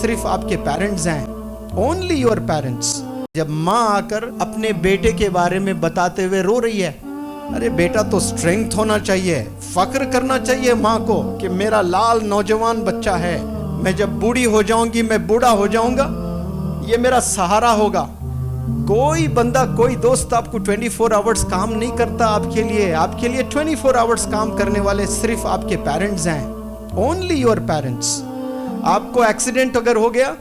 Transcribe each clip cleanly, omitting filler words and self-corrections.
सिर्फ आपके पेरेंट्स हैं, ओनली योर पेरेंट्स। जब माँ आकर अपने बेटे के बारे में बताते हुए रो रही है, अरे बेटा तो स्ट्रेंथ होना चाहिए, फक्र करना चाहिए माँ को कि मेरा लाल नौजवान बच्चा है, मैं जब बूढ़ी हो जाऊंगी, मैं बूढ़ा हो जाऊंगा, ये मेरा सहारा होगा। कोई बंदा, कोई दोस्त आपको 24 आवर्स काम नहीं करता आपके लिए 24 आवर्स काम करने वाले सिर्फ आपके पेरेंट्स हैं, ओनली योर पेरेंट्स। आपको एक्सीडेंट अगर हो गया,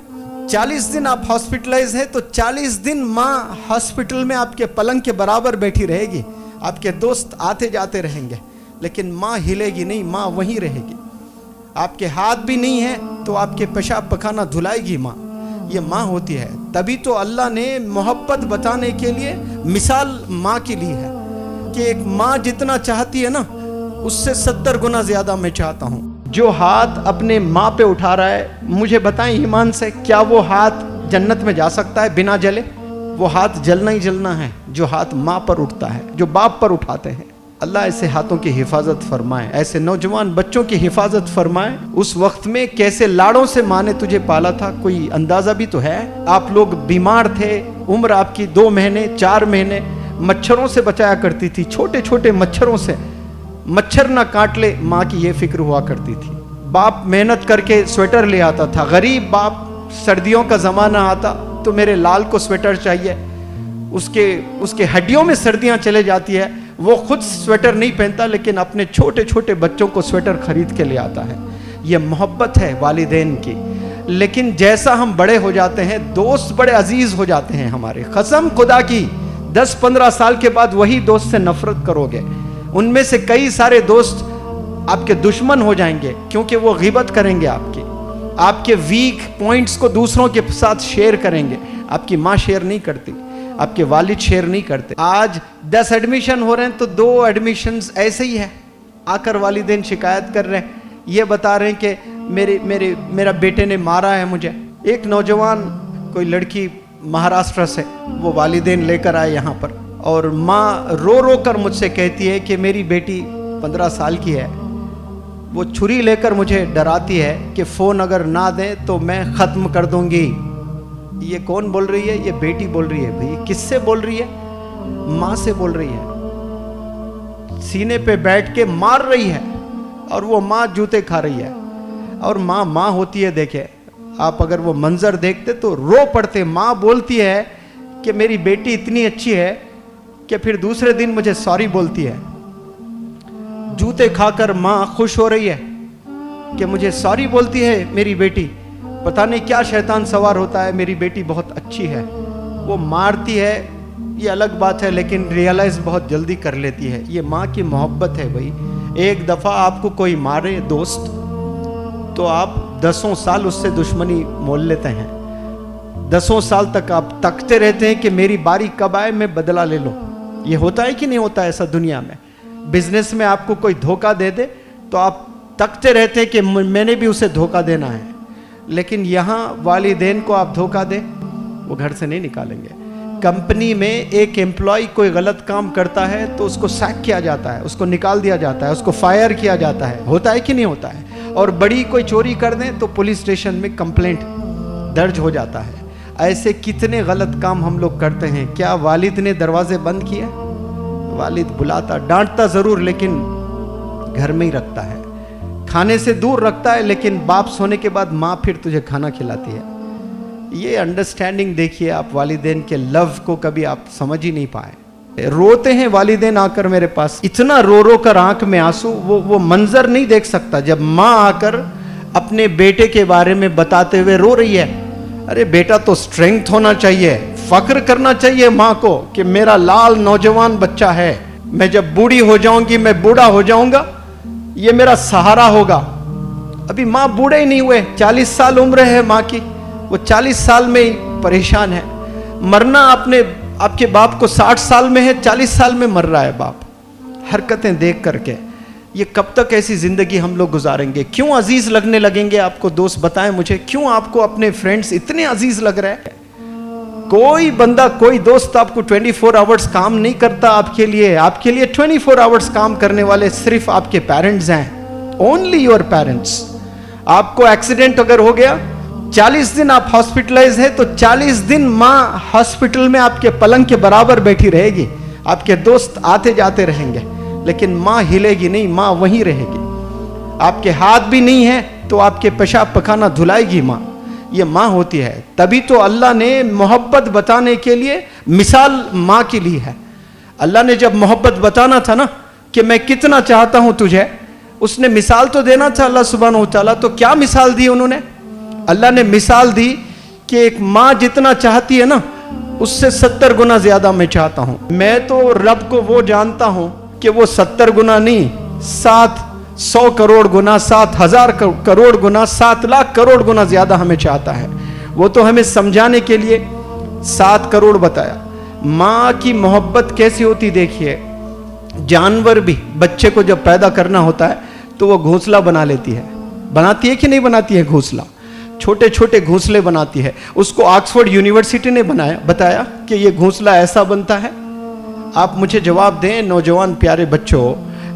40 दिन आप हॉस्पिटलाइज है, तो 40 दिन माँ हॉस्पिटल में आपके पलंग के बराबर बैठी रहेगी, आपके दोस्त आते जाते रहेंगे, लेकिन माँ हिलेगी नहीं, माँ वहीं रहेगी। आपके हाथ भी नहीं है तो आपके पेशाब पखाना धुलाएगी माँ, ये माँ होती है। तभी तो अल्लाह ने मोहब्बत बताने के लिए मिसाल माँ की ली है कि एक माँ जितना चाहती है ना, उससे 70 गुना ज्यादा मैं चाहता हूँ। जो हाथ अपने माँ पे उठा रहा है, मुझे बताएं ईमान से, क्या वो हाथ जन्नत में जा सकता है बिना जले? वो हाथ जलना ही जलना है जो हाथ माँ पर उठता है, जो बाप पर उठाते हैं। अल्लाह ऐसे हाथों की हिफाजत फरमाए, ऐसे नौजवान बच्चों की हिफाजत फरमाए। उस वक्त में कैसे लाड़ों से माँ ने तुझे पाला था, कोई अंदाजा भी तो है। आप लोग बीमार थे, उम्र आपकी 2 महीने 4 महीने, मच्छरों से बचाया करती थी, छोटे छोटे मच्छरों से, मच्छर ना काट ले, माँ की ये फिक्र हुआ करती थी। बाप मेहनत करके स्वेटर ले आता था, गरीब बाप, सर्दियों का जमाना आता तो मेरे लाल को स्वेटर चाहिए, उसके हड्डियों में सर्दियां चले जाती है, वो खुद स्वेटर नहीं पहनता, लेकिन अपने छोटे छोटे बच्चों को स्वेटर खरीद के ले आता है। ये मोहब्बत है वालिदैन की। लेकिन जैसा हम बड़े हो जाते हैं, दोस्त बड़े अजीज हो जाते हैं हमारे, कसम खुदा की 10-15 साल के बाद वही दोस्त से नफरत करोगे, उनमें से कई सारे दोस्त आपके दुश्मन हो जाएंगे, क्योंकि वो गिबत करेंगे आपके वीक पॉइंट्स को दूसरों के साथ शेयर करेंगे। आपकी माँ शेयर नहीं करती, आपके वालिद शेयर नहीं करते। आज 10 एडमिशन हो रहे हैं तो 2 एडमिशन्स ऐसे ही है, आकर वालिदैन शिकायत कर रहे हैं, ये बता रहे हैं कि मेरा बेटे ने मारा है मुझे। एक नौजवान, कोई लड़की महाराष्ट्र से, वो वालिदैन लेकर आए यहाँ पर, और माँ रो रो कर मुझसे कहती है कि मेरी बेटी 15 साल की है, वो छुरी लेकर मुझे डराती है कि फ़ोन अगर ना दें तो मैं ख़त्म कर दूंगी। ये कौन बोल रही है? ये बेटी बोल रही है। भाई किससे बोल रही है? माँ से बोल रही है, सीने पे बैठ के मार रही है, और वो माँ जूते खा रही है। और माँ माँ होती है। देखे आप, अगर वो मंजर देखते तो रो पड़ते। माँ बोलती है कि मेरी बेटी इतनी अच्छी है कि फिर दूसरे दिन मुझे सॉरी बोलती है। जूते खाकर माँ खुश हो रही है कि मुझे सॉरी बोलती है मेरी बेटी। पता नहीं क्या शैतान सवार होता है, मेरी बेटी बहुत अच्छी है। वो मारती है, ये अलग बात है, लेकिन रियलाइज बहुत जल्दी कर लेती है। ये माँ की मोहब्बत है भाई। एक दफ़ा आपको कोई मारे दोस्त, तो आप 10 साल उससे दुश्मनी मोल लेते हैं। 10 साल तक आप तकते रहते हैं कि मेरी बारी कब आए, मैं बदला ले लूँ। ये होता है कि नहीं होता ऐसा दुनिया में? बिजनेस में आपको कोई धोखा दे दे तो आप तकते रहते हैं कि मैंने भी उसे धोखा देना है। लेकिन यहाँ वालिदैन को आप धोखा दे, वो घर से नहीं निकालेंगे। कंपनी में एक एम्प्लॉय कोई गलत काम करता है तो उसको सैक किया जाता है, उसको निकाल दिया जाता है, उसको फायर किया जाता है। होता है कि नहीं होता है? और बड़ी कोई चोरी कर दें तो पुलिस स्टेशन में कंप्लेंट दर्ज हो जाता है। ऐसे कितने गलत काम हम लोग करते हैं। क्या वालिद ने दरवाजे बंद किए? वालिद बुलाता, डांटता जरूर, लेकिन घर में ही रखता है, खाने से दूर रखता है, लेकिन बाप सोने के बाद माँ फिर तुझे खाना खिलाती है। ये अंडरस्टैंडिंग देखिए आप, वालिदैन के लव को कभी आप समझ ही नहीं पाए। रोते हैं वालिदैन आकर मेरे पास, इतना रो रो कर आंख में आंसू, वो मंजर नहीं देख सकता। जब माँ आकर अपने बेटे के बारे में बताते हुए रो रही है, अरे बेटा तो स्ट्रेंथ होना चाहिए, फक्र करना चाहिए माँ को कि मेरा लाल नौजवान बच्चा है, मैं जब बूढ़ी हो जाऊंगी, मैं बूढ़ा हो जाऊंगा, ये मेरा सहारा होगा। अभी माँ बूढ़े ही नहीं हुए, 40 साल उम्र है माँ की, वो 40 साल में ही परेशान है। मरना आपके बाप को 60 साल में है, 40 साल में मर रहा है बाप। हरकतें देख करके ये कब तक ऐसी जिंदगी हम लोग गुजारेंगे? क्यों अजीज लगने लगेंगे आपको दोस्त? बताएं मुझे, क्यों आपको अपने फ्रेंड्स इतने अजीज लग रहे हैं? कोई बंदा, कोई दोस्त आपको 24 आवर्स काम नहीं करता आपके लिए 24 आवर्स काम करने वाले सिर्फ आपके पेरेंट्स हैं, ओनली योर पेरेंट्स। आपको एक्सीडेंट अगर हो गया, 40 दिन आप हॉस्पिटलाइज है तो 40 दिन माँ हॉस्पिटल में आपके पलंग के बराबर बैठी रहेगी, आपके दोस्त आते जाते रहेंगे, लेकिन माँ हिलेगी नहीं, माँ वहीं रहेगी। आपके हाथ भी नहीं है तो आपके पेशाब पखाना धुलाएगी माँ, ये माँ होती है। तभी तो अल्लाह ने मोहब्बत बताने के लिए मिसाल माँ की ली है। अल्लाह ने जब मोहब्बत बताना था ना कि मैं कितना चाहता हूं तुझे, उसने मिसाल तो देना था अल्लाह सुब्हानहू व तआला। तो क्या मिसाल दी उन्होंने? अल्लाह ने मिसाल दी कि एक माँ जितना चाहती है ना, उससे 70 गुना ज्यादा मैं चाहता हूं। मैं तो रब को वो जानता हूं कि वो 70 गुना नहीं, 700 करोड़ गुना, 7,000 करोड़ गुना, 7 लाख करोड़ गुना ज्यादा हमें चाहता है। वो तो हमें समझाने के लिए 7 करोड़ बताया। माँ की मोहब्बत कैसी होती देखिए, जानवर भी बच्चे को जब पैदा करना होता है तो वो घोंसला बना लेती है, बनाती है कि नहीं बनाती है घोंसला, छोटे छोटे घोंसले बनाती है। उसको ऑक्सफोर्ड यूनिवर्सिटी ने बताया कि ये घोंसला ऐसा बनता है। आप मुझे जवाब दें नौजवान प्यारे बच्चों,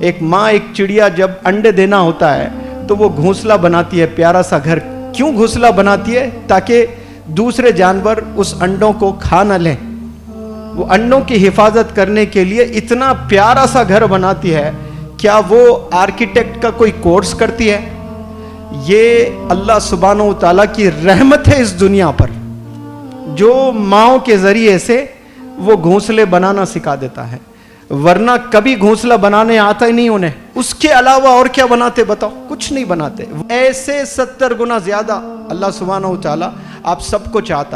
एक माँ एक चिड़िया जब अंडे देना होता है तो वो घोंसला बनाती है, प्यारा सा घर। क्यों घोंसला बनाती है? ताकि दूसरे जानवर उस अंडों को खा न लें। वो अंडों की हिफाजत करने के लिए इतना प्यारा सा घर बनाती है। क्या वो आर्किटेक्ट का कोई कोर्स करती है? ये अल्लाह सुब्हानहू व तआला की रहमत है इस दुनिया पर, जो माओ के जरिए से वो घोंसले बनाना सिखा देता है, वरना कभी घोंसला बनाने आता ही नहीं उन्हें। उसके अलावा और क्या बनाते बताओ? कुछ नहीं बनाते। ऐसे 70 गुना ज्यादा अल्लाह सुब्हानहू व तआला आप सबको चाहता है।